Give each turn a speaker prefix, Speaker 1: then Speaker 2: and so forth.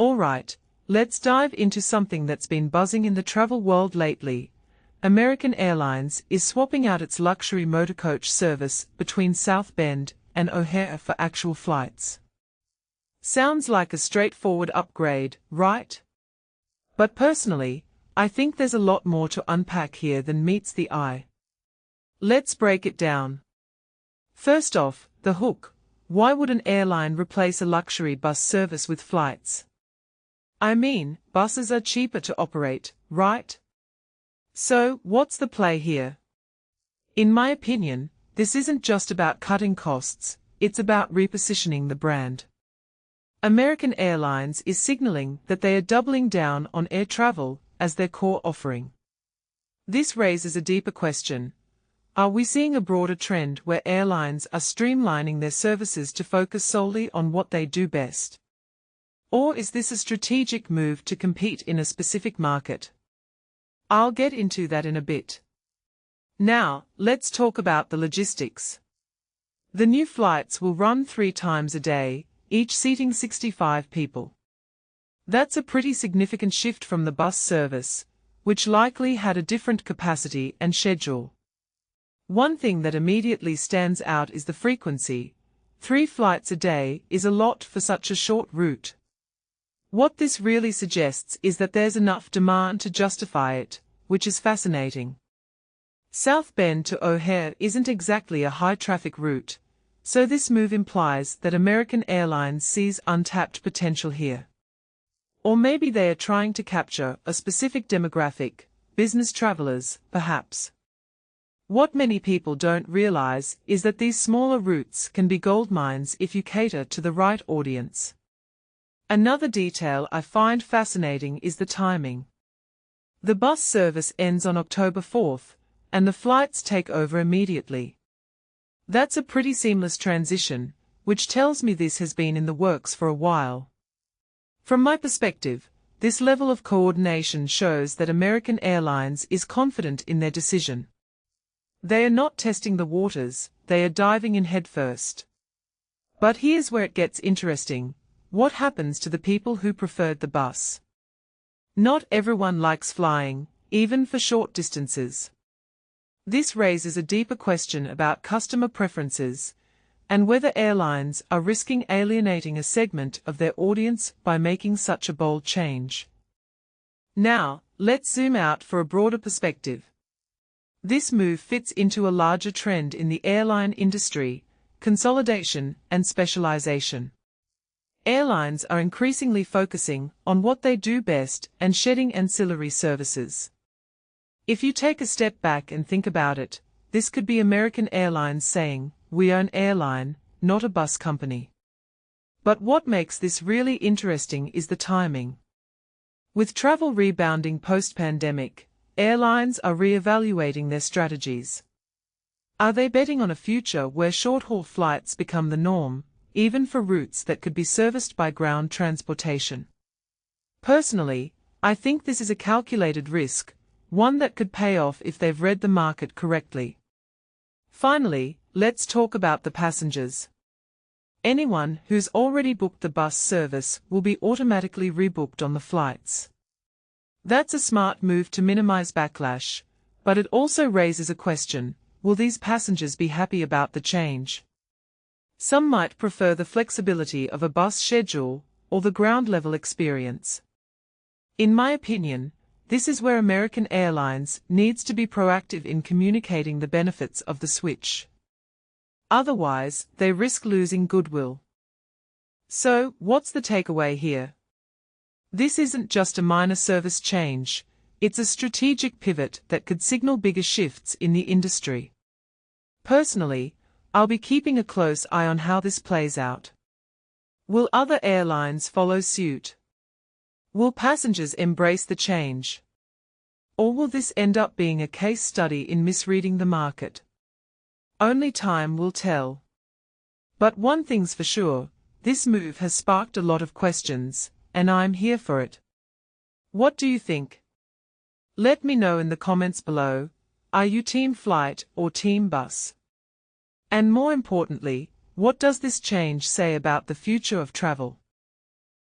Speaker 1: Alright, let's dive into something that's been buzzing in the travel world lately. American Airlines is swapping out its luxury motorcoach service between South Bend and O'Hare for actual flights. Sounds like a straightforward upgrade, right? But personally, I think there's a lot more to unpack here than meets the eye. Let's break it down. First off, the hook. Why would an airline replace a luxury bus service with flights? I mean, buses are cheaper to operate, right? So, what's the play here? In my opinion, this isn't just about cutting costs, it's about repositioning the brand. American Airlines is signaling that they are doubling down on air travel as their core offering. This raises a deeper question. Are we seeing a broader trend where airlines are streamlining their services to focus solely on what they do best? Or is this a strategic move to compete in a specific market? I'll get into that in a bit. Now, let's talk about the logistics. The new flights will run 3 times a day, each seating 65 people. That's a pretty significant shift from the bus service, which likely had a different capacity and schedule. One thing that immediately stands out is the frequency. 3 flights a day is a lot for such a short route. What this really suggests is that there's enough demand to justify it, which is fascinating. South Bend to O'Hare isn't exactly a high-traffic route, so this move implies that American Airlines sees untapped potential here. Or maybe they are trying to capture a specific demographic, business travelers, perhaps. What many people don't realize is that these smaller routes can be goldmines if you cater to the right audience. Another detail I find fascinating is the timing. The bus service ends on October 4th, and the flights take over immediately. That's a pretty seamless transition, which tells me this has been in the works for a while. From my perspective, this level of coordination shows that American Airlines is confident in their decision. They are not testing the waters, they are diving in headfirst. But here's where it gets interesting. What happens to the people who preferred the bus? Not everyone likes flying, even for short distances. This raises a deeper question about customer preferences, and whether airlines are risking alienating a segment of their audience by making such a bold change. Now, let's zoom out for a broader perspective. This move fits into a larger trend in the airline industry: consolidation and specialization. Airlines are increasingly focusing on what they do best and shedding ancillary services. If you take a step back and think about it, this could be American Airlines saying, "We are an airline, not a bus company." But what makes this really interesting is the timing. With travel rebounding post-pandemic, airlines are re-evaluating their strategies. Are they betting on a future where short-haul flights become the norm, even for routes that could be serviced by ground transportation? Personally, I think this is a calculated risk, one that could pay off if they've read the market correctly. Finally, let's talk about the passengers. Anyone who's already booked the bus service will be automatically rebooked on the flights. That's a smart move to minimize backlash, but it also raises a question: will these passengers be happy about the change? Some might prefer the flexibility of a bus schedule or the ground-level experience. In my opinion, this is where American Airlines needs to be proactive in communicating the benefits of the switch. Otherwise, they risk losing goodwill. So, what's the takeaway here? This isn't just a minor service change, it's a strategic pivot that could signal bigger shifts in the industry. Personally, I'll be keeping a close eye on how this plays out. Will other airlines follow suit? Will passengers embrace the change? Or will this end up being a case study in misreading the market? Only time will tell. But one thing's for sure, this move has sparked a lot of questions, and I'm here for it. What do you think? Let me know in the comments below. Are you team flight or team bus? And more importantly, what does this change say about the future of travel?